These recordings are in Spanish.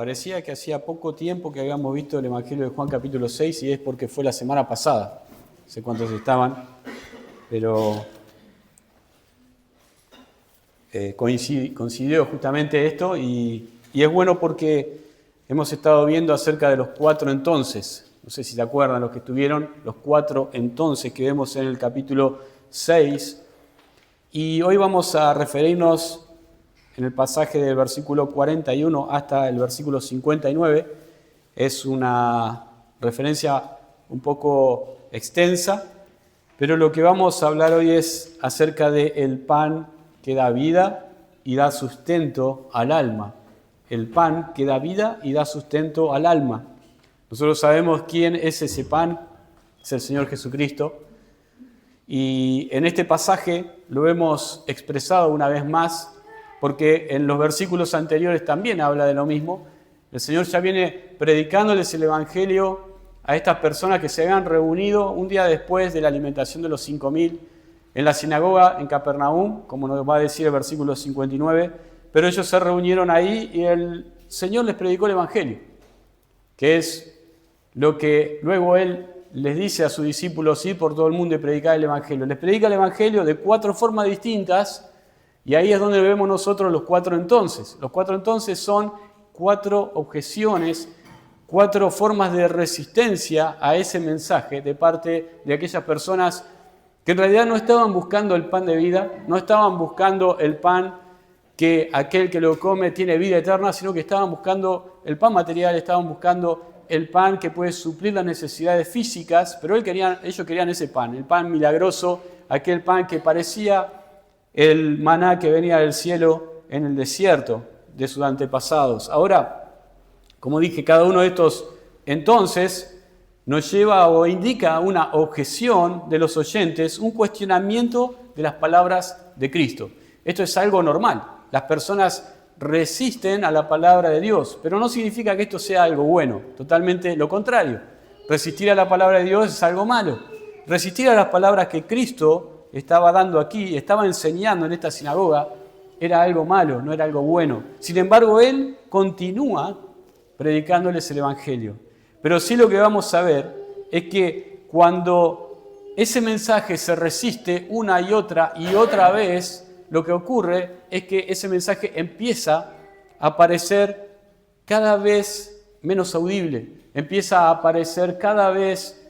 Parecía que hacía poco tiempo que habíamos visto el Evangelio de Juan capítulo 6 y es porque fue la semana pasada. No sé cuántos estaban, pero coincidió justamente esto y es bueno porque hemos estado viendo acerca de los 4 entonces. No sé si se acuerdan los que estuvieron, los 4 entonces que vemos en el capítulo 6. Y hoy vamos a referirnos en el pasaje del versículo 41 hasta el versículo 59. Es una referencia un poco extensa, pero lo que vamos a hablar hoy es acerca del pan que da vida y da sustento al alma. El pan que da vida y da sustento al alma. Nosotros sabemos quién es ese pan, es el Señor Jesucristo. Y en este pasaje lo hemos expresado una vez más, porque en los versículos anteriores también habla de lo mismo. El Señor ya viene predicándoles el Evangelio a estas personas que se habían reunido un día después de la alimentación de los 5.000 en la sinagoga en Capernaum, como nos va a decir el versículo 59, pero ellos se reunieron ahí y el Señor les predicó el Evangelio, que es lo que luego Él les dice a sus discípulos: ir por todo el mundo y predicar el Evangelio. Les predica el Evangelio de 4 formas distintas. Y ahí es donde vemos nosotros los 4 entonces. Los 4 entonces son 4 objeciones, 4 formas de resistencia a ese mensaje de parte de aquellas personas que en realidad no estaban buscando el pan de vida, no estaban buscando el pan que aquel que lo come tiene vida eterna, sino que estaban buscando el pan material, estaban buscando el pan que puede suplir las necesidades físicas, pero ellos querían ese pan, el pan milagroso, aquel pan que parecía el maná que venía del cielo en el desierto de sus antepasados. Ahora, como dije, cada uno de estos entonces nos lleva o indica una objeción de los oyentes, un cuestionamiento de las palabras de Cristo. Esto es algo normal. Las personas resisten a la palabra de Dios, pero no significa que esto sea algo bueno, totalmente lo contrario. Resistir a la palabra de Dios es algo malo. Resistir a las palabras que Cristo estaba dando aquí, estaba enseñando en esta sinagoga, era algo malo, no era algo bueno. Sin embargo, Él continúa predicándoles el Evangelio. Pero sí lo que vamos a ver es que cuando ese mensaje se resiste una y otra vez, lo que ocurre es que ese mensaje empieza a parecer cada vez menos audible, empieza a parecer cada vez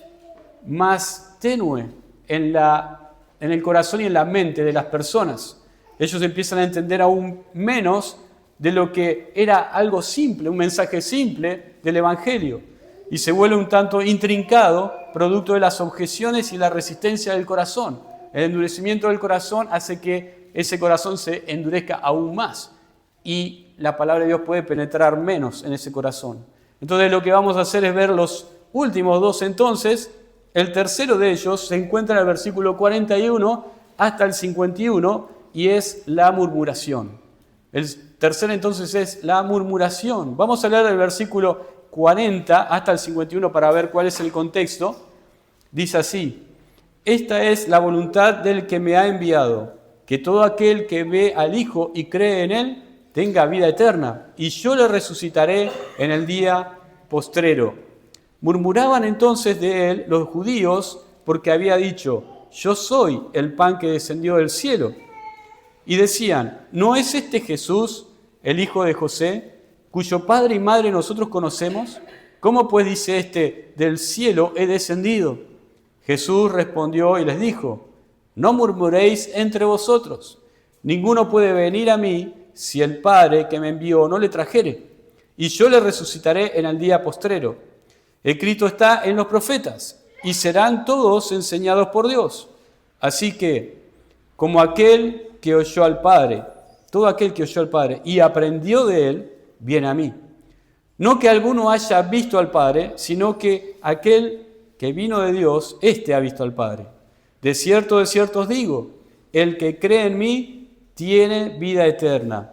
más tenue en el corazón y en la mente de las personas. Ellos empiezan a entender aún menos de lo que era algo simple, un mensaje simple del Evangelio, y se vuelve un tanto intrincado, producto de las objeciones y la resistencia del corazón. El endurecimiento del corazón hace que ese corazón se endurezca aún más, y la palabra de Dios puede penetrar menos en ese corazón. Entonces lo que vamos a hacer es ver los últimos 2 entonces. El tercero de ellos se encuentra en el versículo 41 hasta el 51 y es la murmuración. El tercero entonces es la murmuración. Vamos a leer del versículo 40 hasta el 51 para ver cuál es el contexto. Dice así: esta es la voluntad del que me ha enviado, que todo aquel que ve al Hijo y cree en Él tenga vida eterna, y yo le resucitaré en el día postrero. Murmuraban entonces de él los judíos porque había dicho: yo soy el pan que descendió del cielo. Y decían: ¿no es este Jesús, el hijo de José, cuyo padre y madre nosotros conocemos? ¿Cómo pues dice este: del cielo he descendido? Jesús respondió y les dijo: no murmuréis entre vosotros. Ninguno puede venir a mí si el Padre que me envió no le trajere, y yo le resucitaré en el día postrero. Escrito está en los profetas, y serán todos enseñados por Dios. Así que, como aquel que oyó al Padre, todo aquel que oyó al Padre y aprendió de Él, viene a mí. No que alguno haya visto al Padre, sino que aquel que vino de Dios, éste ha visto al Padre. De cierto os digo, el que cree en mí tiene vida eterna.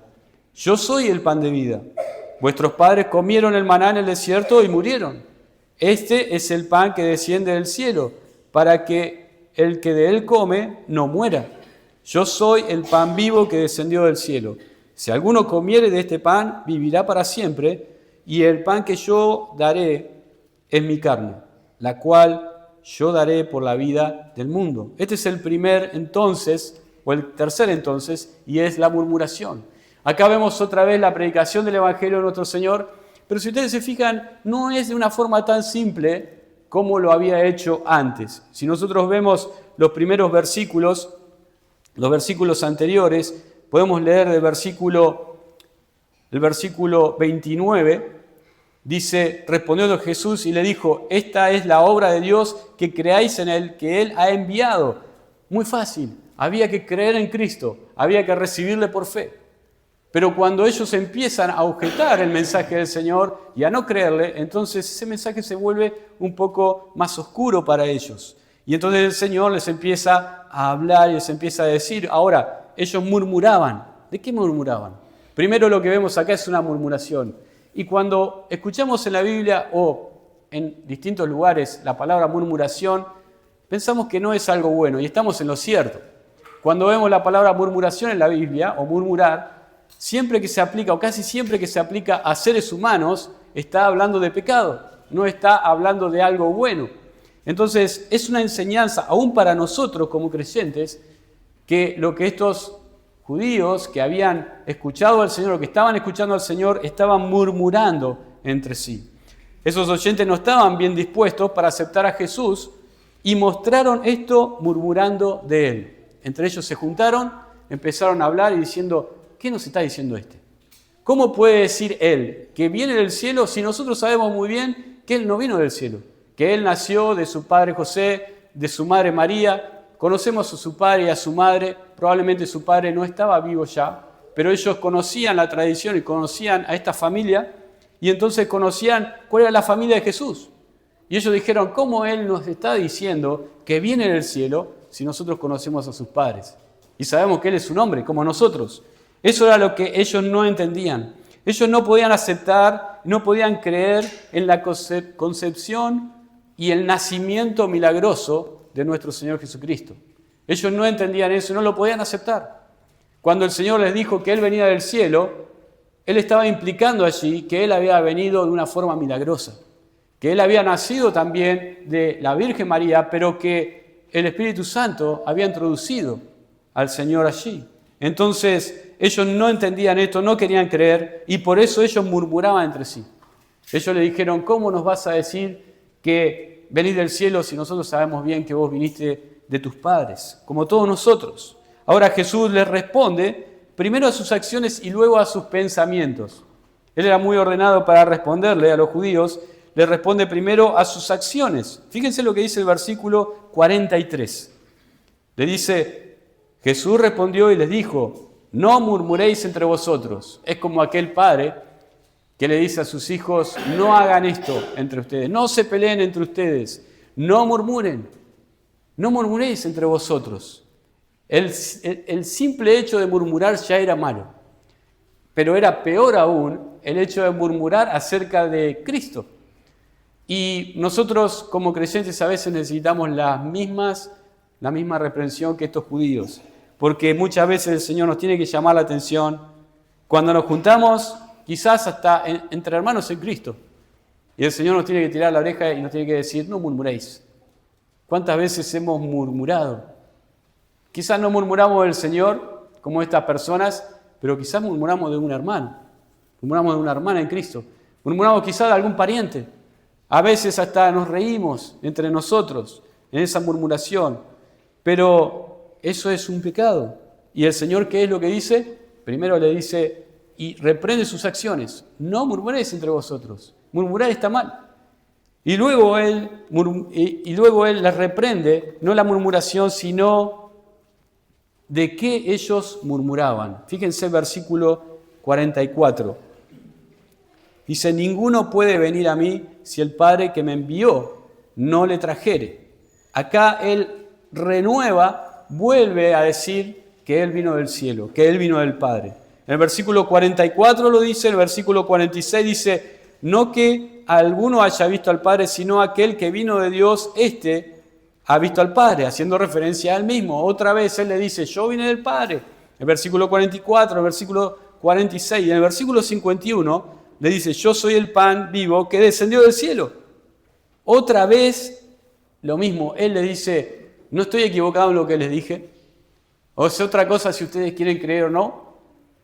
Yo soy el pan de vida. Vuestros padres comieron el maná en el desierto y murieron. Este es el pan que desciende del cielo, para que el que de él come no muera. Yo soy el pan vivo que descendió del cielo. Si alguno comiere de este pan, vivirá para siempre, y el pan que yo daré es mi carne, la cual yo daré por la vida del mundo. Este es el primer entonces, o el tercer entonces, y es la murmuración. Acá vemos otra vez la predicación del Evangelio de nuestro Señor, pero si ustedes se fijan, no es de una forma tan simple como lo había hecho antes. Si nosotros vemos los primeros versículos, los versículos anteriores, podemos leer del versículo 29, dice, respondiendo Jesús y le dijo, esta es la obra de Dios, que creáis en Él, que Él ha enviado. Muy fácil, había que creer en Cristo, había que recibirle por fe. Pero cuando ellos empiezan a objetar el mensaje del Señor y a no creerle, entonces ese mensaje se vuelve un poco más oscuro para ellos. Y entonces el Señor les empieza a hablar y les empieza a decir, ahora, ellos murmuraban. ¿De qué murmuraban? Primero lo que vemos acá es una murmuración. Y cuando escuchamos en la Biblia o en distintos lugares la palabra murmuración, pensamos que no es algo bueno y estamos en lo cierto. Cuando vemos la palabra murmuración en la Biblia o murmurar, siempre que se aplica o casi siempre que se aplica a seres humanos, está hablando de pecado, no está hablando de algo bueno. Entonces es una enseñanza, aún para nosotros como creyentes, que lo que estos judíos que habían escuchado al Señor, o que estaban escuchando al Señor, estaban murmurando entre sí. Esos oyentes no estaban bien dispuestos para aceptar a Jesús y mostraron esto murmurando de Él. Entre ellos se juntaron, empezaron a hablar y diciendo, ¿qué nos está diciendo este? ¿Cómo puede decir Él que viene del cielo si nosotros sabemos muy bien que Él no vino del cielo? Que Él nació de su padre José, de su madre María. Conocemos a su padre y a su madre, probablemente su padre no estaba vivo ya, pero ellos conocían la tradición y conocían a esta familia y entonces conocían cuál era la familia de Jesús. Y ellos dijeron, ¿cómo Él nos está diciendo que viene del cielo si nosotros conocemos a sus padres? Y sabemos que Él es su nombre, como nosotros. Eso era lo que ellos no entendían. Ellos no podían aceptar, no podían creer en la concepción y el nacimiento milagroso de nuestro Señor Jesucristo. Ellos no entendían eso, no lo podían aceptar. Cuando el Señor les dijo que Él venía del cielo, Él estaba implicando allí que Él había venido de una forma milagrosa, que Él había nacido también de la Virgen María, pero que el Espíritu Santo había introducido al Señor allí. Entonces, ellos no entendían esto, no querían creer, y por eso ellos murmuraban entre sí. Ellos le dijeron, ¿cómo nos vas a decir que venís del cielo si nosotros sabemos bien que vos viniste de tus padres, como todos nosotros? Ahora Jesús les responde primero a sus acciones y luego a sus pensamientos. Él era muy ordenado para responderle a los judíos, le responde primero a sus acciones. Fíjense lo que dice el versículo 43. Le dice, Jesús respondió y les dijo, no murmuréis entre vosotros. Es como aquel padre que le dice a sus hijos, no hagan esto entre ustedes, no se peleen entre ustedes, no murmuren, no murmuréis entre vosotros. El simple hecho de murmurar ya era malo, pero era peor aún el hecho de murmurar acerca de Cristo. Y nosotros como creyentes a veces necesitamos la misma reprensión que estos judíos, porque muchas veces el Señor nos tiene que llamar la atención cuando nos juntamos, quizás hasta entre hermanos en Cristo. Y el Señor nos tiene que tirar la oreja y nos tiene que decir, no murmuréis. ¿Cuántas veces hemos murmurado? Quizás no murmuramos del Señor, como estas personas, pero quizás murmuramos de un hermano. Murmuramos de una hermana en Cristo. Murmuramos quizás de algún pariente. A veces hasta nos reímos entre nosotros en esa murmuración. Pero eso es un pecado. ¿Y el Señor qué es lo que dice? Primero le dice, y reprende sus acciones. No murmuréis entre vosotros. Murmurar está mal. Y luego Él les reprende, no la murmuración, sino de qué ellos murmuraban. Fíjense el versículo 44. Dice, ninguno puede venir a mí si el Padre que me envió no le trajere. Acá Él renueva, vuelve a decir que Él vino del cielo, que Él vino del Padre. En el versículo 44 lo dice, en el versículo 46 dice, no que alguno haya visto al Padre, sino aquel que vino de Dios, este ha visto al Padre, haciendo referencia a Él mismo. Otra vez Él le dice, yo vine del Padre. El versículo 44, el versículo 46 y en el versículo 51 le dice, yo soy el pan vivo que descendió del cielo. Otra vez, lo mismo, él le dice, no estoy equivocado en lo que les dije. O es otra cosa si ustedes quieren creer o no,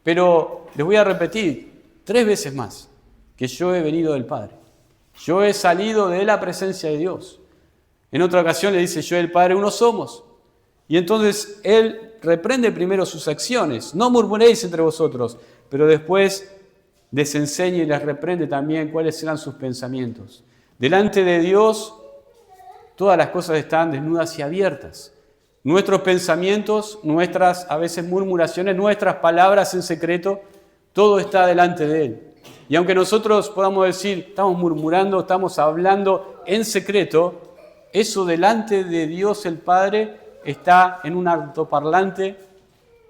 pero les voy a repetir 3 veces más que yo he venido del Padre. Yo he salido de la presencia de Dios. En otra ocasión le dice, yo y el Padre uno somos. Y entonces él reprende primero sus acciones. No murmuréis entre vosotros, pero después les enseña y les reprende también cuáles eran sus pensamientos. Delante de Dios, todas las cosas están desnudas y abiertas. Nuestros pensamientos, nuestras a veces murmuraciones, nuestras palabras en secreto, todo está delante de Él. Y aunque nosotros podamos decir, estamos murmurando, estamos hablando en secreto, eso delante de Dios el Padre está en un altoparlante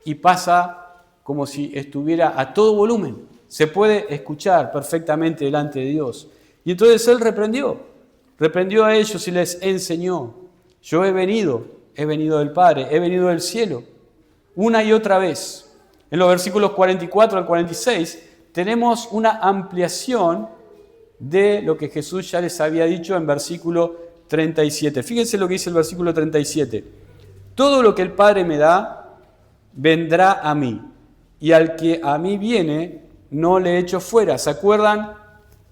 y pasa como si estuviera a todo volumen. Se puede escuchar perfectamente delante de Dios. Y entonces Él reprendió a ellos y les enseñó. Yo he venido del Padre, he venido del cielo, una y otra vez. En los versículos 44 al 46 tenemos una ampliación de lo que Jesús ya les había dicho en versículo 37. Fíjense lo que dice el versículo 37. Todo lo que el Padre me da, vendrá a mí, y al que a mí viene, no le echo fuera. ¿Se acuerdan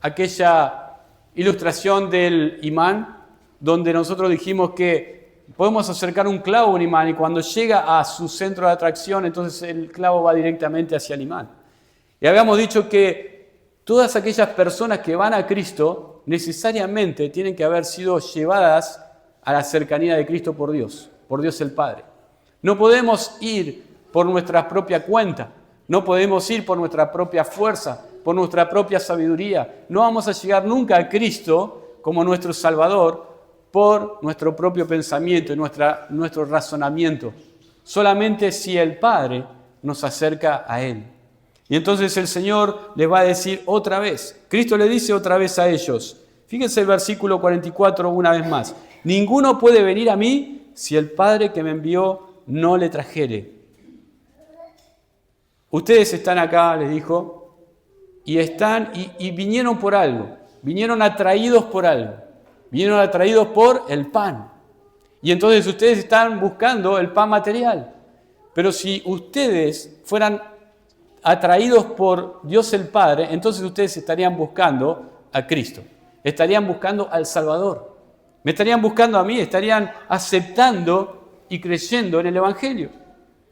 aquella ilustración del imán, donde nosotros dijimos que podemos acercar un clavo a un imán y cuando llega a su centro de atracción, entonces el clavo va directamente hacia el imán? Y habíamos dicho que todas aquellas personas que van a Cristo necesariamente tienen que haber sido llevadas a la cercanía de Cristo por Dios el Padre. No podemos ir por nuestra propia cuenta, no podemos ir por nuestra propia fuerza, por nuestra propia sabiduría. No vamos a llegar nunca a Cristo como nuestro Salvador por nuestro propio pensamiento y nuestro razonamiento. Solamente si el Padre nos acerca a Él. Y entonces el Señor les va a decir otra vez, Cristo le dice otra vez a ellos, fíjense el versículo 44 una vez más, ninguno puede venir a mí si el Padre que me envió no le trajere. Ustedes están acá, les dijo, y vinieron por algo, vinieron atraídos por algo, vinieron atraídos por el pan. Y entonces ustedes están buscando el pan material. Pero si ustedes fueran atraídos por Dios el Padre, entonces ustedes estarían buscando a Cristo, estarían buscando al Salvador. Me estarían buscando a mí, estarían aceptando y creyendo en el Evangelio.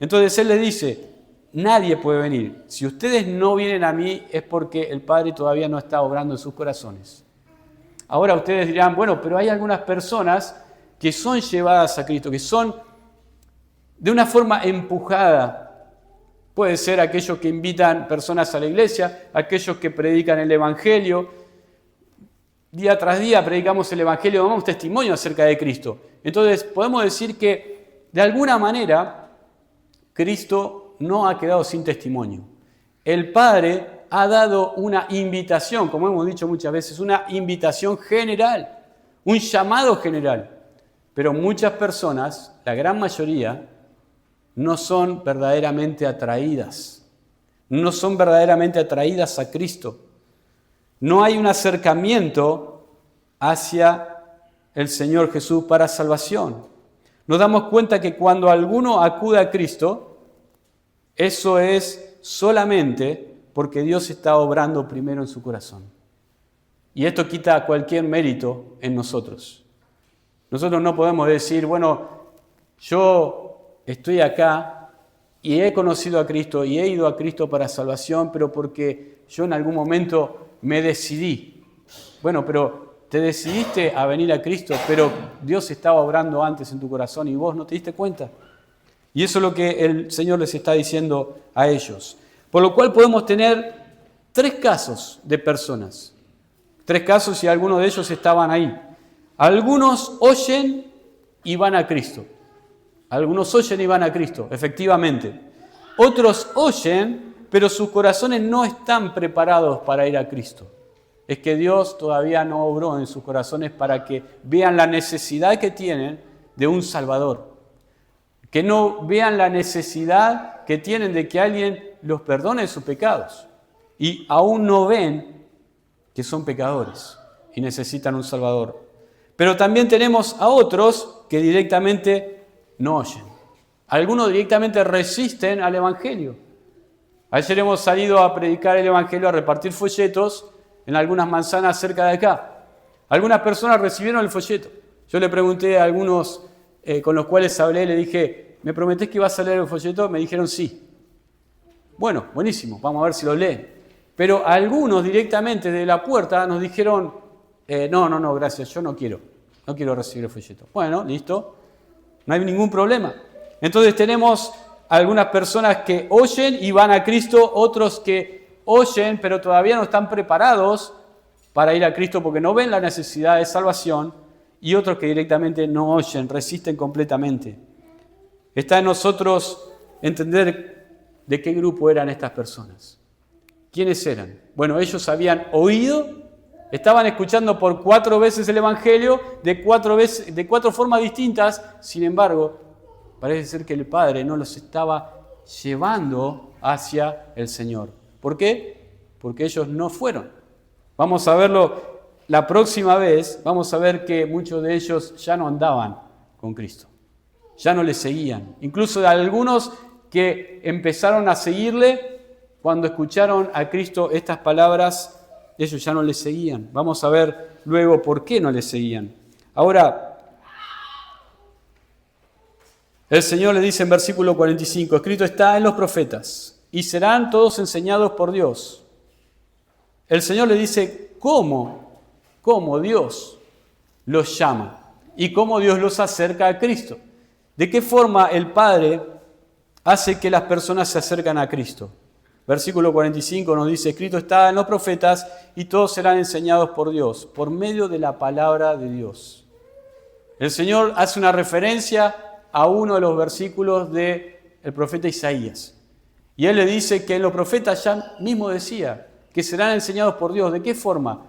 Entonces Él les dice, nadie puede venir. Si ustedes no vienen a mí es porque el Padre todavía no está obrando en sus corazones. Ahora ustedes dirán, bueno, pero hay algunas personas que son llevadas a Cristo, que son de una forma empujada. Puede ser aquellos que invitan personas a la iglesia, aquellos que predican el Evangelio. Día tras día predicamos el Evangelio, damos testimonio acerca de Cristo. Entonces podemos decir que de alguna manera Cristo no ha quedado sin testimonio. El Padre ha dado una invitación, como hemos dicho muchas veces, una invitación general, un llamado general. Pero muchas personas, la gran mayoría, no son verdaderamente atraídas. No son verdaderamente atraídas a Cristo. No hay un acercamiento hacia el Señor Jesús para salvación. Nos damos cuenta que cuando alguno acude a Cristo, eso es solamente porque Dios está obrando primero en su corazón. Y esto quita cualquier mérito en nosotros. Nosotros no podemos decir, bueno, yo estoy acá y he conocido a Cristo y he ido a Cristo para salvación, pero porque yo en algún momento me decidí. Bueno, pero te decidiste a venir a Cristo, pero Dios estaba obrando antes en tu corazón y vos no te diste cuenta. Y eso es lo que el Señor les está diciendo a ellos. Por lo cual podemos tener 3 casos de personas. 3 casos y algunos de ellos estaban ahí. Algunos oyen y van a Cristo. Algunos oyen y van a Cristo, efectivamente. Otros oyen, pero sus corazones no están preparados para ir a Cristo. Es que Dios todavía no obró en sus corazones para que vean la necesidad que tienen de un Salvador. Que no vean la necesidad que tienen de que alguien los perdone sus pecados. Y aún no ven que son pecadores y necesitan un Salvador. Pero también tenemos a otros que directamente no oyen. Algunos directamente resisten al Evangelio. Ayer hemos salido a predicar el Evangelio, a repartir folletos en algunas manzanas cerca de acá. Algunas personas recibieron el folleto. Yo le pregunté a algunos con los cuales hablé, le dije, ¿me prometés que ibas a leer el folleto? Me dijeron sí. Bueno, buenísimo, vamos a ver si lo leen. Pero algunos directamente de la puerta nos dijeron, no, gracias, yo no quiero recibir el folleto. Bueno, listo, no hay ningún problema. Entonces tenemos algunas personas que oyen y van a Cristo, otros que oyen pero todavía no están preparados para ir a Cristo porque no ven la necesidad de salvación, y otros que directamente no oyen, resisten completamente. Está en nosotros entender de qué grupo eran estas personas. ¿Quiénes eran? Bueno, ellos habían oído, estaban escuchando por 4 veces el Evangelio, de 4 formas distintas. Sin embargo, parece ser que el Padre no los estaba llevando hacia el Señor. ¿Por qué? Porque ellos no fueron. Vamos a verlo la próxima vez, vamos a ver que muchos de ellos ya no andaban con Cristo, ya no le seguían. Incluso de algunos que empezaron a seguirle, cuando escucharon a Cristo estas palabras, ellos ya no le seguían. Vamos a ver luego por qué no le seguían. Ahora, el Señor le dice en versículo 45, escrito está en los profetas, y serán todos enseñados por Dios. El Señor le dice cómo Dios los llama y cómo Dios los acerca a Cristo. ¿De qué forma el Padre hace que las personas se acercan a Cristo? Versículo 45 nos dice, escrito está en los profetas y todos serán enseñados por Dios, por medio de la palabra de Dios. El Señor hace una referencia a uno de los versículos del profeta Isaías. Y Él le dice que los profetas ya mismo decía que serán enseñados por Dios. ¿De qué forma?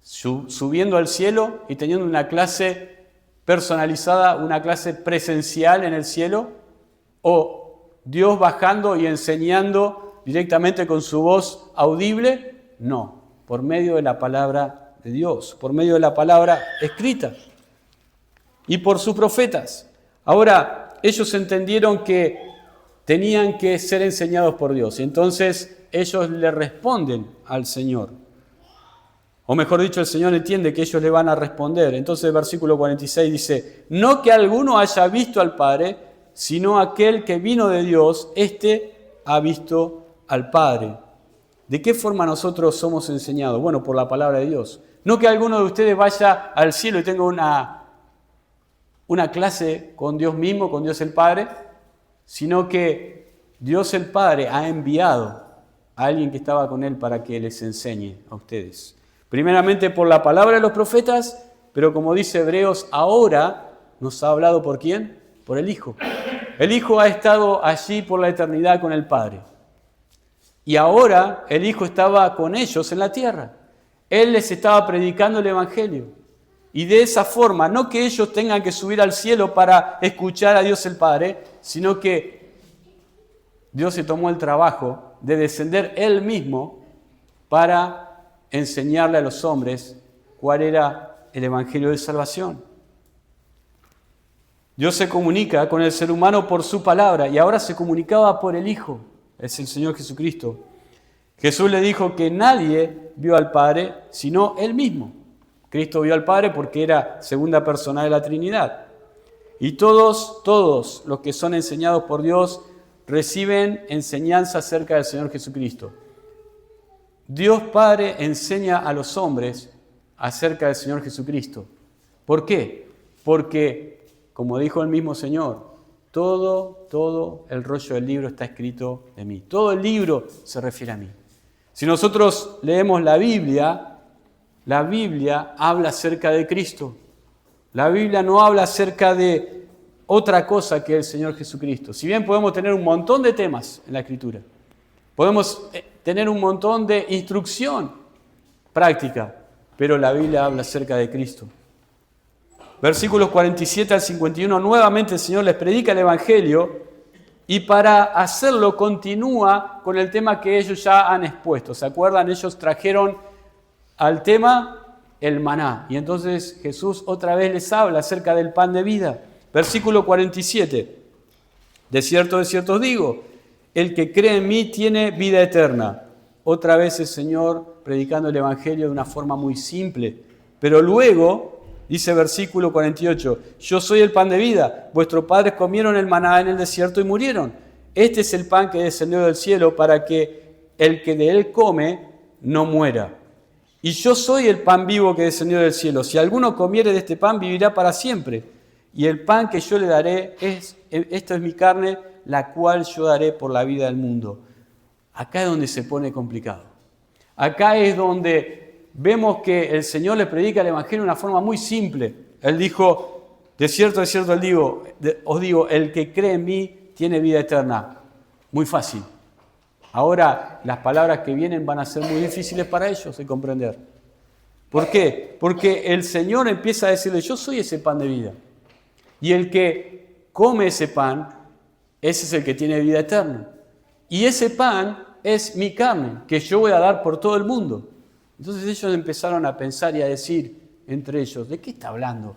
Subiendo al cielo y teniendo una clase personalizada, una clase presencial en el cielo, o Dios bajando y enseñando directamente con su voz audible. No, por medio de la palabra de Dios, por medio de la palabra escrita y por sus profetas. Ahora, ellos entendieron que tenían que ser enseñados por Dios, y entonces ellos le responden al Señor. O mejor dicho, el Señor entiende que ellos le van a responder. Entonces el versículo 46 dice, no que alguno haya visto al Padre, sino aquel que vino de Dios, éste ha visto al Padre. ¿De qué forma nosotros somos enseñados? Bueno, por la palabra de Dios. No que alguno de ustedes vaya al cielo y tenga una clase con Dios mismo, con Dios el Padre, sino que Dios el Padre ha enviado a alguien que estaba con Él para que les enseñe a ustedes. Primeramente por la palabra de los profetas, pero como dice Hebreos, ahora nos ha hablado ¿por quién? Por el Hijo. El Hijo ha estado allí por la eternidad con el Padre. Y ahora el Hijo estaba con ellos en la tierra. Él les estaba predicando el Evangelio. Y de esa forma, no que ellos tengan que subir al cielo para escuchar a Dios el Padre, sino que Dios se tomó el trabajo de descender Él mismo para enseñarle a los hombres cuál era el Evangelio de salvación. Dios se comunica con el ser humano por su palabra y ahora se comunicaba por el Hijo, es el Señor Jesucristo. Jesús le dijo que nadie vio al Padre sino Él mismo. Cristo vio al Padre porque era segunda persona de la Trinidad. Y todos los que son enseñados por Dios reciben enseñanza acerca del Señor Jesucristo. Dios Padre enseña a los hombres acerca del Señor Jesucristo. ¿Por qué? Porque, como dijo el mismo Señor, todo el rollo del libro está escrito de mí. Todo el libro se refiere a mí. Si nosotros leemos la Biblia habla acerca de Cristo. La Biblia no habla acerca de otra cosa que el Señor Jesucristo. Si bien podemos tener un montón de temas en la Escritura, podemos tener un montón de instrucción práctica, pero la Biblia habla acerca de Cristo. Versículos 47 al 51, nuevamente el Señor les predica el Evangelio y para hacerlo continúa con el tema que ellos ya han expuesto. ¿Se acuerdan? Ellos trajeron al tema el maná. Y entonces Jesús otra vez les habla acerca del pan de vida. Versículo 47. De cierto os digo, el que cree en mí tiene vida eterna. Otra vez el Señor predicando el Evangelio de una forma muy simple. Pero luego, dice versículo 48, yo soy el pan de vida. Vuestros padres comieron el maná en el desierto y murieron. Este es el pan que descendió del cielo para que el que de él come no muera. Y yo soy el pan vivo que descendió del cielo. Si alguno comiere de este pan, vivirá para siempre. Y el pan que yo le daré, esto es mi carne, la cual yo daré por la vida del mundo. Acá es donde se pone complicado. Acá es donde vemos que el Señor le predica el Evangelio de una forma muy simple. Él dijo, de cierto os digo, el que cree en mí tiene vida eterna. Muy fácil. Ahora, las palabras que vienen van a ser muy difíciles para ellos de comprender. ¿Por qué? Porque el Señor empieza a decirle, yo soy ese pan de vida. Y el que come ese pan, ese es el que tiene vida eterna. Y ese pan es mi carne, que yo voy a dar por todo el mundo. Entonces ellos empezaron a pensar y a decir entre ellos, ¿de qué está hablando?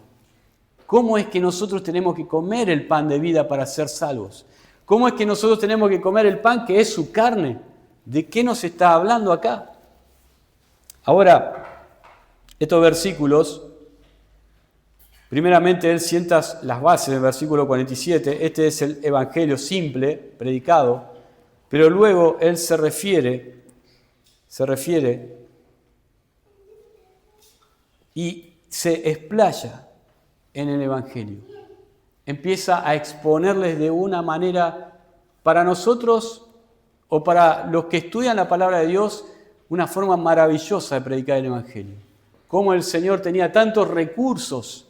¿Cómo es que nosotros tenemos que comer el pan de vida para ser salvos? ¿Cómo es que nosotros tenemos que comer el pan que es su carne? ¿De qué nos está hablando acá? Ahora, estos versículos, primeramente él sienta las bases del versículo 47, este es el evangelio simple, predicado, pero luego él se refiere y se explaya en el evangelio. Empieza a exponerles de una manera, para nosotros o para los que estudian la palabra de Dios, una forma maravillosa de predicar el evangelio. Cómo el Señor tenía tantos recursos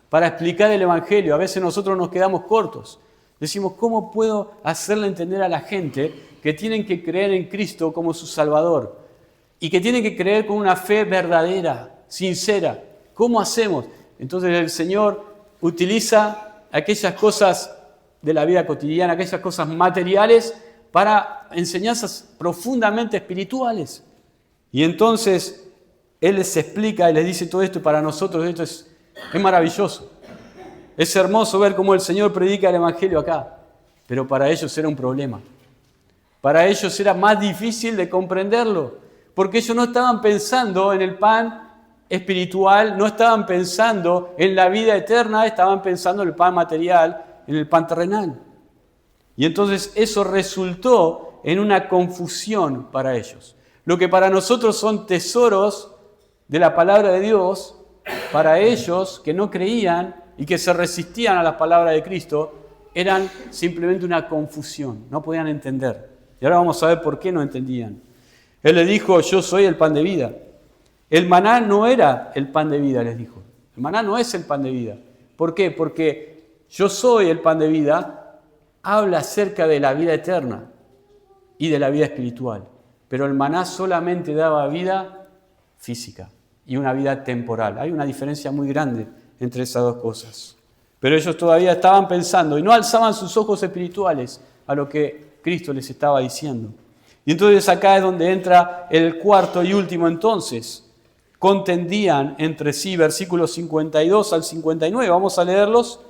para explicar el evangelio. A veces nosotros nos quedamos cortos. Decimos, ¿cómo puedo hacerle entender a la gente que tienen que creer en Cristo como su Salvador? Y que tienen que creer con una fe verdadera, sincera. ¿Cómo hacemos? Entonces el Señor utiliza aquellas cosas de la vida cotidiana, aquellas cosas materiales, para enseñanzas profundamente espirituales. Y entonces Él les explica y les dice todo esto, y para nosotros esto es maravilloso. Es hermoso ver cómo el Señor predica el Evangelio acá, pero para ellos era un problema. Para ellos era más difícil de comprenderlo, porque ellos no estaban pensando en el pan espiritual, no estaban pensando en la vida eterna, estaban pensando en el pan material, en el pan terrenal. Y entonces eso resultó en una confusión para ellos. Lo que para nosotros son tesoros de la palabra de Dios, para ellos que no creían y que se resistían a la palabra de Cristo, eran simplemente una confusión, no podían entender. Y ahora vamos a ver por qué no entendían. Él les dijo, yo soy el pan de vida. El maná no era el pan de vida, les dijo. El maná no es el pan de vida. ¿Por qué? Porque yo soy el pan de vida, habla acerca de la vida eterna y de la vida espiritual. Pero el maná solamente daba vida física y una vida temporal. Hay una diferencia muy grande entre esas dos cosas. Pero ellos todavía estaban pensando y no alzaban sus ojos espirituales a lo que Cristo les estaba diciendo. Y entonces acá es donde entra el cuarto y último entonces. Contendían entre sí, versículos 52 al 59. Vamos a leerlos.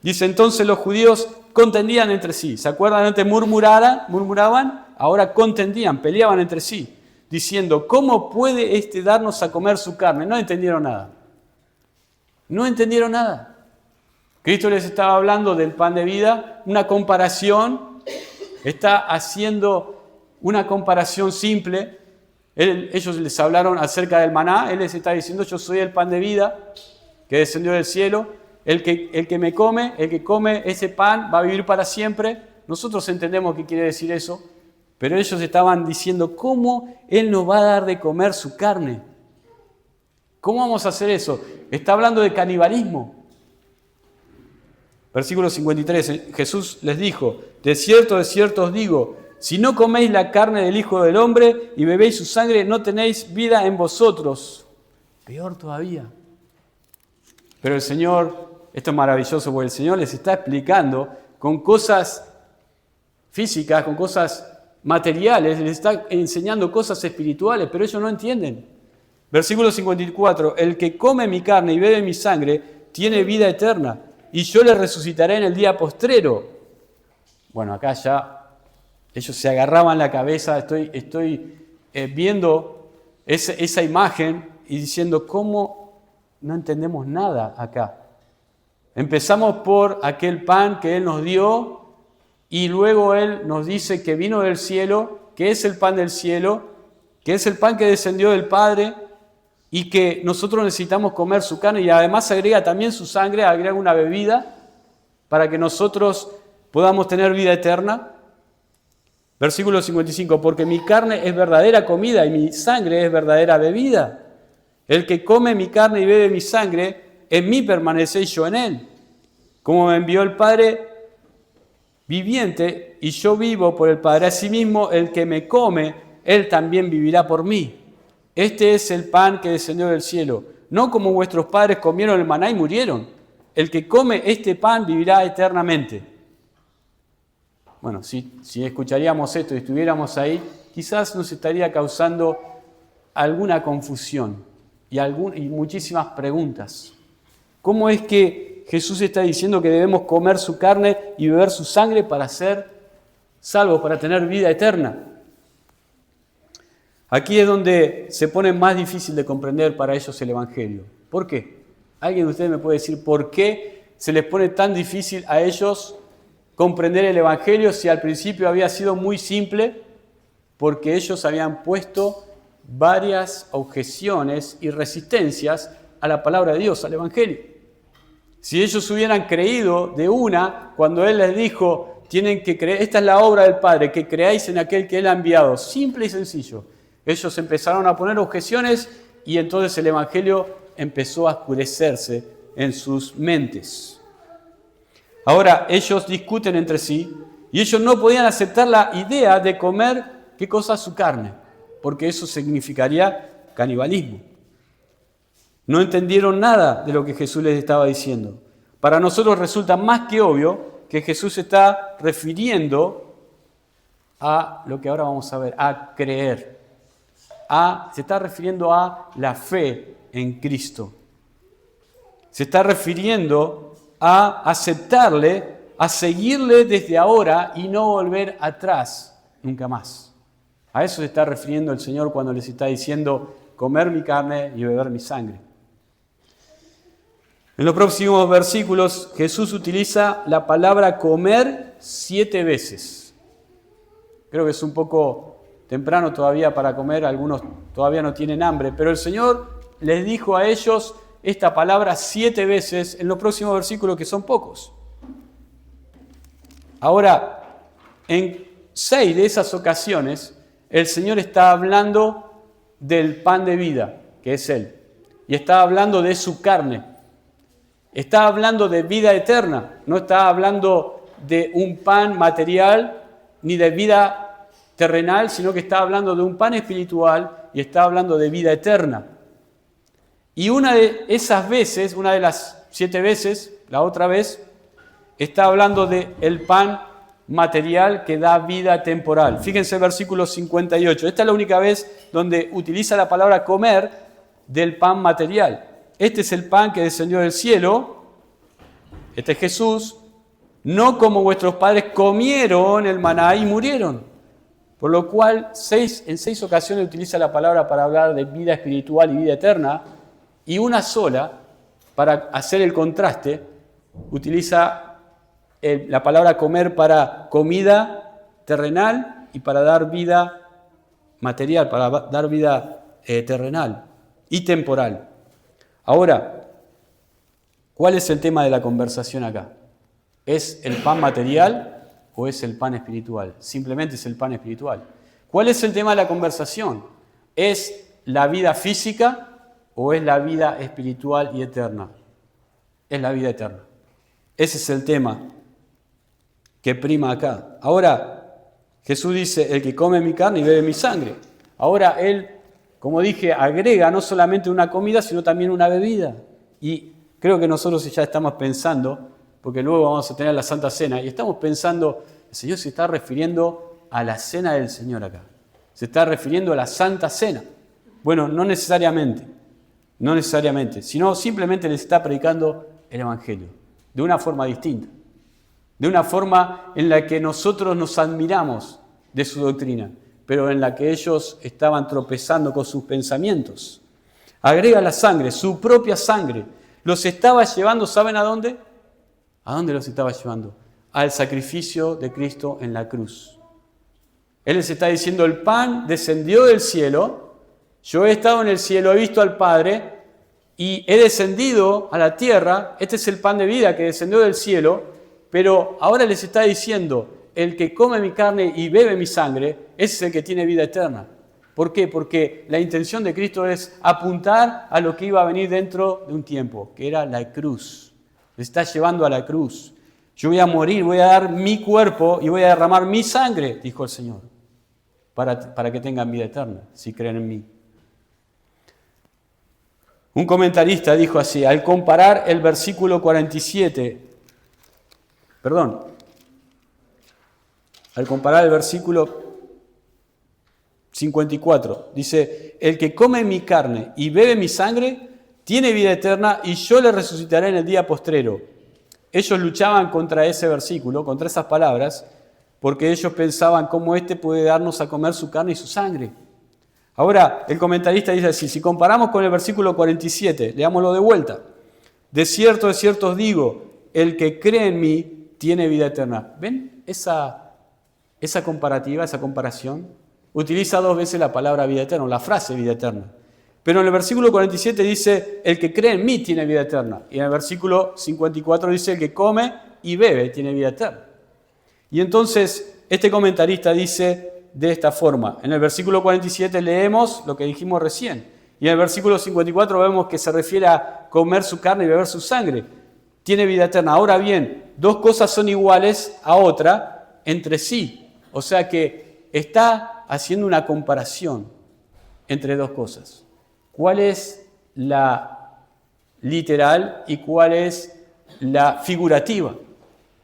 Dice, entonces los judíos contendían entre sí. ¿Se acuerdan? Antes murmuraban, ahora contendían, peleaban entre sí, diciendo, ¿cómo puede éste darnos a comer su carne? No entendieron nada. No entendieron nada. Cristo les estaba hablando del pan de vida, una comparación, está haciendo una comparación simple. Ellos les hablaron acerca del maná, Él les está diciendo, yo soy el pan de vida que descendió del cielo, el que come ese pan va a vivir para siempre. Nosotros entendemos qué quiere decir eso, pero ellos estaban diciendo, ¿cómo Él nos va a dar de comer su carne? ¿Cómo vamos a hacer eso? Está hablando de canibalismo. Versículo 53, Jesús les dijo, de cierto os digo, si no coméis la carne del Hijo del Hombre y bebéis su sangre, no tenéis vida en vosotros. Peor todavía. Pero el Señor, esto es maravilloso, porque el Señor les está explicando con cosas físicas, con cosas materiales, les está enseñando cosas espirituales, pero ellos no entienden. Versículo 54, el que come mi carne y bebe mi sangre tiene vida eterna, y yo le resucitaré en el día postrero. Bueno, acá ya ellos se agarraban la cabeza, estoy viendo esa imagen y diciendo, ¿cómo no entendemos nada acá? Empezamos por aquel pan que Él nos dio y luego Él nos dice que vino del cielo, que es el pan del cielo, que es el pan que descendió del Padre y que nosotros necesitamos comer su carne y además agrega también su sangre, agrega una bebida para que nosotros podamos tener vida eterna. Versículo 55, porque mi carne es verdadera comida y mi sangre es verdadera bebida. El que come mi carne y bebe mi sangre, en mí permanece y yo en él. Como me envió el Padre viviente y yo vivo por el Padre, asimismo el que me come, él también vivirá por mí. Este es el pan que descendió del cielo, no como vuestros padres comieron el maná y murieron. El que come este pan vivirá eternamente. Bueno, si escucharíamos esto y estuviéramos ahí, quizás nos estaría causando alguna confusión y muchísimas preguntas. ¿Cómo es que Jesús está diciendo que debemos comer su carne y beber su sangre para ser salvos, para tener vida eterna? Aquí es donde se pone más difícil de comprender para ellos el Evangelio. ¿Por qué? ¿Alguien de ustedes me puede decir por qué se les pone tan difícil a ellos comprender el Evangelio si al principio había sido muy simple? Porque ellos habían puesto varias objeciones y resistencias a la palabra de Dios, al Evangelio. Si ellos hubieran creído de una, cuando Él les dijo, tienen que creer, esta es la obra del Padre, que creáis en aquel que Él ha enviado, simple y sencillo. Ellos empezaron a poner objeciones y entonces el Evangelio empezó a oscurecerse en sus mentes. Ahora, ellos discuten entre sí y ellos no podían aceptar la idea de comer, ¿qué cosa? Su carne, porque eso significaría canibalismo. No entendieron nada de lo que Jesús les estaba diciendo. Para nosotros resulta más que obvio que Jesús se está refiriendo a lo que ahora vamos a ver, a creer. Se está refiriendo a la fe en Cristo. Se está refiriendo a aceptarle, a seguirle desde ahora y no volver atrás nunca más. A eso se está refiriendo el Señor cuando les está diciendo comer mi carne y beber mi sangre. En los próximos versículos Jesús utiliza la palabra comer 7 veces. Creo que es un poco temprano todavía para comer, algunos todavía no tienen hambre, pero el Señor les dijo a ellos esta palabra 7 veces en los próximos versículos, que son pocos. Ahora, en 6 de esas ocasiones, el Señor está hablando del pan de vida, que es Él, y está hablando de su carne. Está hablando de vida eterna, no está hablando de un pan material ni de vida terrenal, sino que está hablando de un pan espiritual y está hablando de vida eterna. Y una de esas veces, una de las 7 veces, la otra vez, está hablando del pan material que da vida temporal. Fíjense el versículo 58. Esta es la única vez donde utiliza la palabra comer del pan material. Este es el pan que descendió del cielo, este es Jesús, no como vuestros padres comieron el maná y murieron. Por lo cual, en 6 ocasiones utiliza la palabra para hablar de vida espiritual y vida eterna, y una sola, para hacer el contraste, utiliza la palabra comer para comida terrenal y para dar vida material, para dar vida terrenal y temporal. Ahora, ¿cuál es el tema de la conversación acá? ¿Es el pan material o es el pan espiritual? Simplemente es el pan espiritual. ¿Cuál es el tema de la conversación? ¿Es la vida física o es la vida espiritual y eterna? Es la vida eterna. Ese es el tema que prima acá. Ahora, Jesús dice, el que come mi carne y bebe mi sangre. Ahora Él, como dije, agrega no solamente una comida, sino también una bebida. Y creo que nosotros ya estamos pensando, porque luego vamos a tener la Santa Cena, y estamos pensando, el Señor se está refiriendo a la cena del Señor acá. Se está refiriendo a la Santa Cena. Bueno, no necesariamente, sino simplemente les está predicando el Evangelio, de una forma distinta, de una forma en la que nosotros nos admiramos de su doctrina, pero en la que ellos estaban tropezando con sus pensamientos. Agrega la sangre, su propia sangre. Los estaba llevando, ¿saben a dónde? ¿A dónde los estaba llevando? Al sacrificio de Cristo en la cruz. Él les está diciendo, el pan descendió del cielo, yo he estado en el cielo, he visto al Padre y he descendido a la tierra, este es el pan de vida que descendió del cielo, pero ahora les está diciendo, el que come mi carne y bebe mi sangre, ese es el que tiene vida eterna. ¿Por qué? Porque la intención de Cristo es apuntar a lo que iba a venir dentro de un tiempo, que era la cruz. Les está llevando a la cruz. Yo voy a morir, voy a dar mi cuerpo y voy a derramar mi sangre, dijo el Señor, para que tengan vida eterna, si creen en mí. Un comentarista dijo así, al comparar el versículo 47, al comparar el versículo 54, dice, el que come mi carne y bebe mi sangre, tiene vida eterna y yo le resucitaré en el día postrero. Ellos luchaban contra ese versículo, contra esas palabras, porque ellos pensaban cómo éste puede darnos a comer su carne y su sangre. Ahora, el comentarista dice así, si comparamos con el versículo 47, leámoslo de vuelta. De cierto os digo, el que cree en mí tiene vida eterna. ¿Ven esa comparativa, esa comparación? Utiliza 2 veces la palabra vida eterna, la frase vida eterna. Pero en el versículo 47 dice, el que cree en mí tiene vida eterna. Y en el versículo 54 dice, el que come y bebe tiene vida eterna. Y entonces, este comentarista dice de esta forma. En el versículo 47 leemos lo que dijimos recién. Y en el versículo 54 vemos que se refiere a comer su carne y beber su sangre. Tiene vida eterna. Ahora bien, 2 cosas son iguales a otra entre sí. O sea que está haciendo una comparación entre 2 cosas. ¿Cuál es la literal y cuál es la figurativa?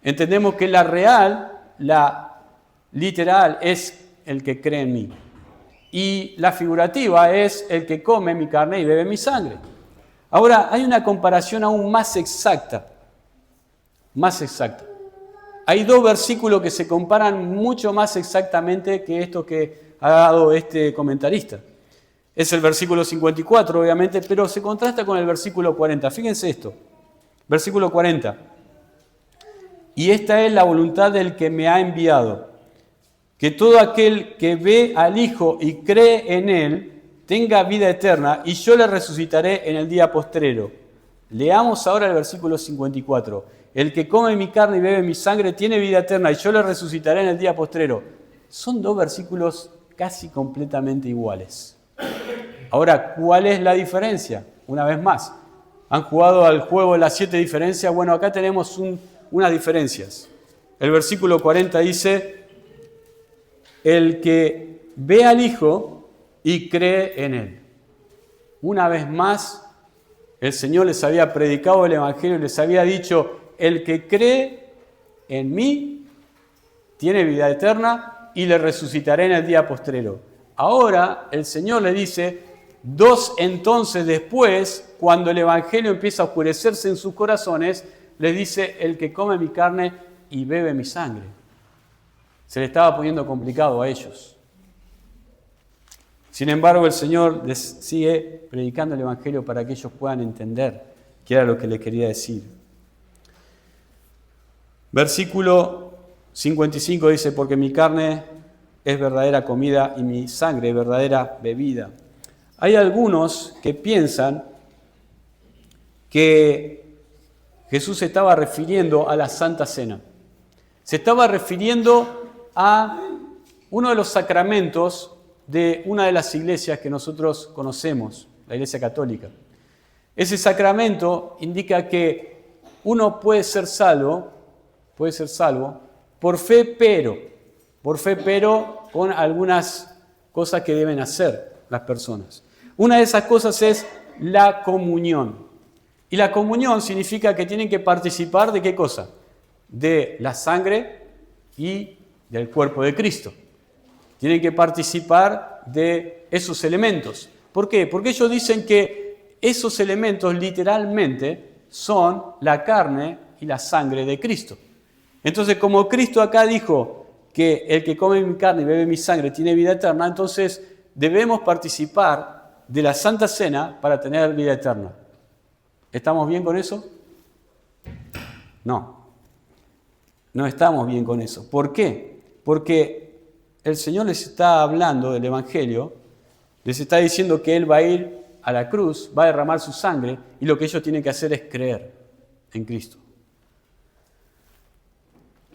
Entendemos que la real, la literal es el que cree en mí. Y la figurativa es el que come mi carne y bebe mi sangre. Ahora, hay una comparación aún más exacta. Hay 2 versículos que se comparan mucho más exactamente que esto que ha dado este comentarista. Es el versículo 54, obviamente, pero se contrasta con el versículo 40. Fíjense esto. Versículo 40. Y esta es la voluntad del que me ha enviado, que todo aquel que ve al Hijo y cree en Él tenga vida eterna, y yo le resucitaré en el día postrero. Leamos ahora el versículo 54. El que come mi carne y bebe mi sangre tiene vida eterna, y yo le resucitaré en el día postrero. Son 2 versículos casi completamente iguales. Ahora, ¿cuál es la diferencia? Una vez más, ¿han jugado al juego de las 7 diferencias? Bueno, acá tenemos unas diferencias. El versículo 40 dice, el que ve al Hijo y cree en Él. Una vez más, el Señor les había predicado el Evangelio y les había dicho, el que cree en mí tiene vida eterna y le resucitaré en el día postrero. Ahora el Señor le dice, 2 entonces después, cuando el Evangelio empieza a oscurecerse en sus corazones, les dice, el que come mi carne y bebe mi sangre. Se le estaba poniendo complicado a ellos. Sin embargo, el Señor les sigue predicando el Evangelio para que ellos puedan entender qué era lo que le quería decir. Versículo 55 dice, porque mi carne es verdadera comida y mi sangre es verdadera bebida. Hay algunos que piensan que Jesús se estaba refiriendo a la Santa Cena. Se estaba refiriendo a uno de los sacramentos de una de las iglesias que nosotros conocemos, la Iglesia Católica. Ese sacramento indica que uno puede ser salvo por fe, pero con algunas cosas que deben hacer las personas. Una de esas cosas es la comunión. Y la comunión significa que tienen que participar de ¿qué cosa? De la sangre y del cuerpo de Cristo. tienen que participar de esos elementos. ¿Por qué? Porque ellos dicen que esos elementos literalmente son la carne y la sangre de Cristo. Entonces, como Cristo acá dijo que el que come mi carne y bebe mi sangre tiene vida eterna, entonces debemos participar de la Santa Cena para tener vida eterna. ¿Estamos bien con eso? No estamos bien con eso. ¿Por qué? Porque el Señor les está hablando del Evangelio, les está diciendo que Él va a ir a la cruz, va a derramar su sangre y lo que ellos tienen que hacer es creer en Cristo.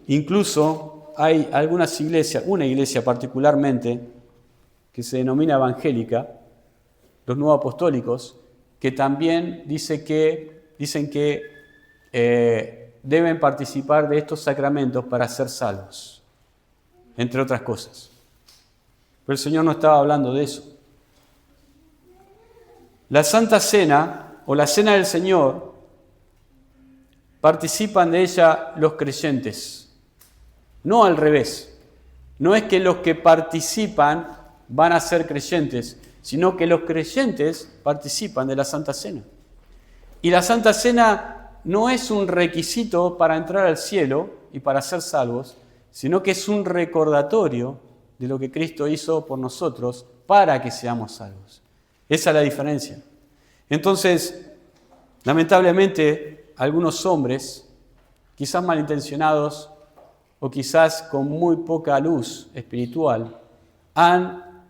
Incluso hay algunas iglesias, una iglesia particularmente, que se denomina evangélica, los nuevos apostólicos, que también dicen que deben participar de estos sacramentos para ser salvos, entre otras cosas. Pero el Señor no estaba hablando de eso. La Santa Cena o la Cena del Señor participan de ella los creyentes, no al revés. No es que los que participan van a ser creyentes, sino que los creyentes participan de la Santa Cena. Y la Santa Cena no es un requisito para entrar al cielo y para ser salvos, sino que es un recordatorio de lo que Cristo hizo por nosotros para que seamos salvos. Esa es la diferencia. Entonces, lamentablemente, algunos hombres, quizás malintencionados o quizás con muy poca luz espiritual, han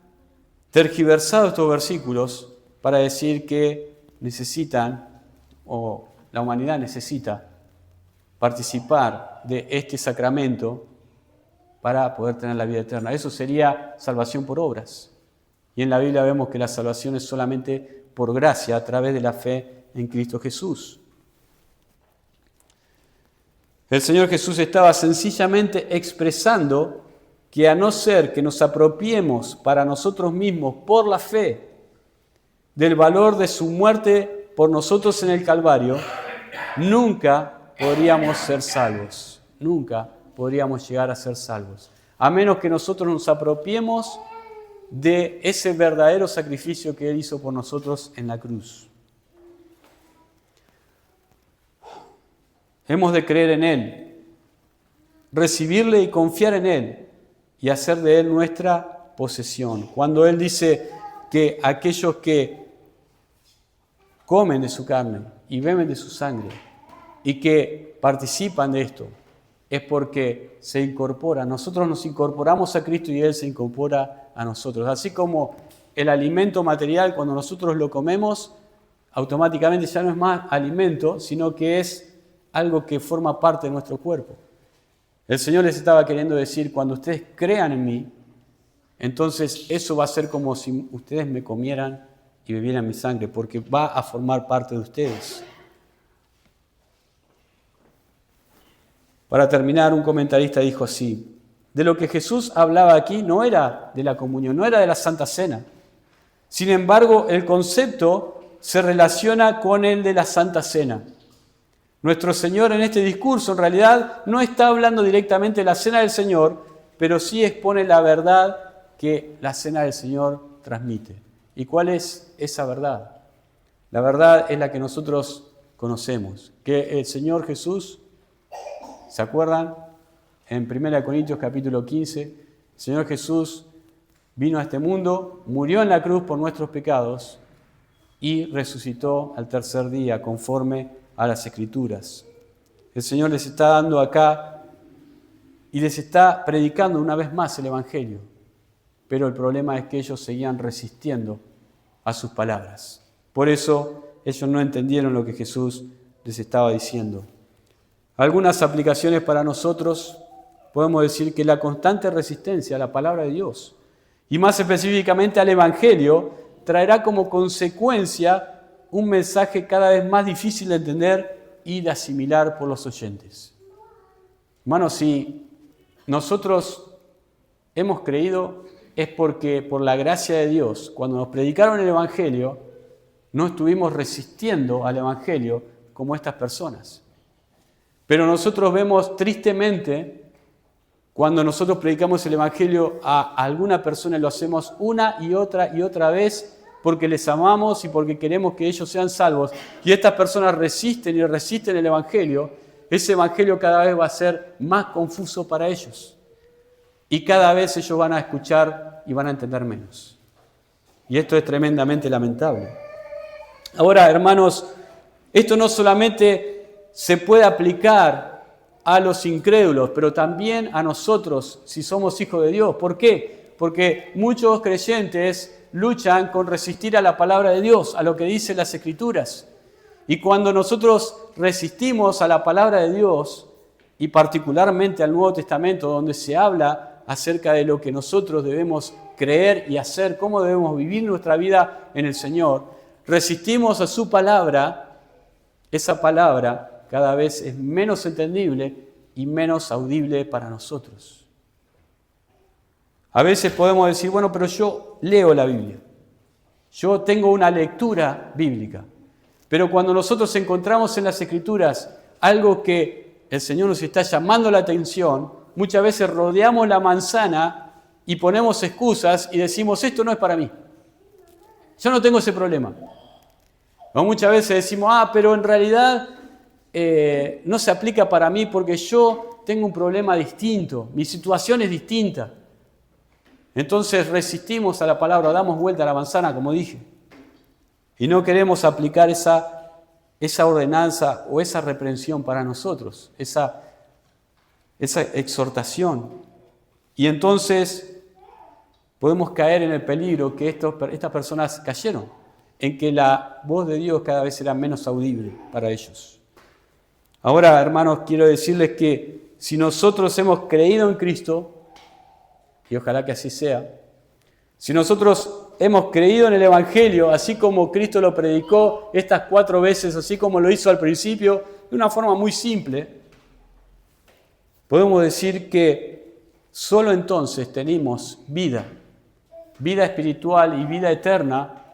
tergiversado estos versículos para decir que necesitan, o la humanidad necesita, participar de este sacramento para poder tener la vida eterna. Eso sería salvación por obras. Y en la Biblia vemos que la salvación es solamente por gracia, a través de la fe en Cristo Jesús. El Señor Jesús estaba sencillamente expresando que a no ser que nos apropiemos para nosotros mismos por la fe del valor de su muerte por nosotros en el Calvario, nunca podríamos ser salvos, nunca podríamos llegar a ser salvos, a menos que nosotros nos apropiemos de ese verdadero sacrificio que Él hizo por nosotros en la cruz. Hemos de creer en Él, recibirle y confiar en Él y hacer de Él nuestra posesión. Cuando Él dice que aquellos que comen de su carne y beben de su sangre y que participan de esto, es porque se incorpora. Nosotros nos incorporamos a Cristo y Él se incorpora a nosotros. Así como el alimento material, cuando nosotros lo comemos, automáticamente ya no es más alimento, sino que es algo que forma parte de nuestro cuerpo. El Señor les estaba queriendo decir, cuando ustedes crean en mí, entonces eso va a ser como si ustedes me comieran y bebieran mi sangre, porque va a formar parte de ustedes. Para terminar, un comentarista dijo así: de lo que Jesús hablaba aquí no era de la comunión, no era de la Santa Cena. Sin embargo, el concepto se relaciona con el de la Santa Cena. Nuestro Señor en este discurso en realidad no está hablando directamente de la Cena del Señor, pero sí expone la verdad que la Cena del Señor transmite. ¿Y cuál es esa verdad? La verdad es la que nosotros conocemos, que el Señor Jesús, ¿se acuerdan? En 1 Corintios capítulo 15, el Señor Jesús vino a este mundo, murió en la cruz por nuestros pecados y resucitó al tercer día conforme a las Escrituras. El Señor les está dando acá y les está predicando una vez más el Evangelio, pero el problema es que ellos seguían resistiendo a sus palabras. Por eso ellos no entendieron lo que Jesús les estaba diciendo. Algunas aplicaciones para nosotros: podemos decir que la constante resistencia a la palabra de Dios, y más específicamente al Evangelio, traerá como consecuencia un mensaje cada vez más difícil de entender y de asimilar por los oyentes. Hermanos, si nosotros hemos creído, es porque por la gracia de Dios, cuando nos predicaron el Evangelio, no estuvimos resistiendo al Evangelio como estas personas. Pero nosotros vemos tristemente Cuando nosotros predicamos el Evangelio a alguna persona, lo hacemos una y otra vez porque les amamos y porque queremos que ellos sean salvos. Y estas personas resisten y resisten el Evangelio. Ese Evangelio cada vez va a ser más confuso para ellos. Y cada vez ellos van a escuchar y van a entender menos. Y esto es tremendamente lamentable. Ahora, hermanos, esto no solamente se puede aplicar a los incrédulos, pero también a nosotros, si somos hijos de Dios. ¿Por qué? Porque muchos creyentes luchan con resistir a la palabra de Dios, a lo que dicen las Escrituras. Y cuando nosotros resistimos a la palabra de Dios, y particularmente al Nuevo Testamento, donde se habla acerca de lo que nosotros debemos creer y hacer, cómo debemos vivir nuestra vida en el Señor, resistimos a su palabra, esa palabra cada vez es menos entendible y menos audible para nosotros. A veces podemos decir, bueno, pero yo leo la Biblia, yo tengo una lectura bíblica, pero cuando nosotros encontramos en las Escrituras algo que el Señor nos está llamando la atención, muchas veces rodeamos la manzana y ponemos excusas y decimos, esto no es para mí, yo no tengo ese problema. O muchas veces decimos, pero en realidad no se aplica para mí porque yo tengo un problema distinto, mi situación es distinta. Entonces resistimos a la palabra, damos vuelta a la manzana, como dije. Y no queremos aplicar esa ordenanza o esa reprensión para nosotros, esa exhortación. Y entonces podemos caer en el peligro que estas personas cayeron, en que la voz de Dios cada vez era menos audible para ellos. Ahora, hermanos, quiero decirles que si nosotros hemos creído en Cristo, y ojalá que así sea, si nosotros hemos creído en el Evangelio, así como Cristo lo predicó estas 4 veces, así como lo hizo al principio, de una forma muy simple, podemos decir que solo entonces tenemos vida espiritual y vida eterna,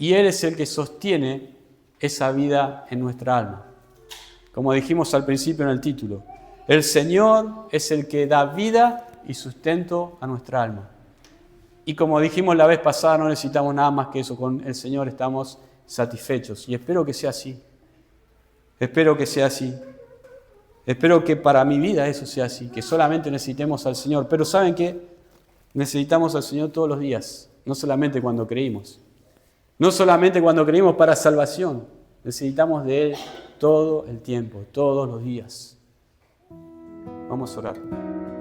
y Él es el que sostiene esa vida en nuestra alma. Como dijimos al principio en el título, el Señor es el que da vida y sustento a nuestra alma. Y como dijimos la vez pasada, no necesitamos nada más que eso. Con el Señor estamos satisfechos. Y espero que sea así. Espero que sea así. Espero que para mi vida eso sea así. Que solamente necesitemos al Señor. Pero ¿saben qué? Necesitamos al Señor todos los días. No solamente cuando creímos. No solamente cuando creímos para salvación. Necesitamos de Él todo el tiempo, todos los días. Vamos a orar.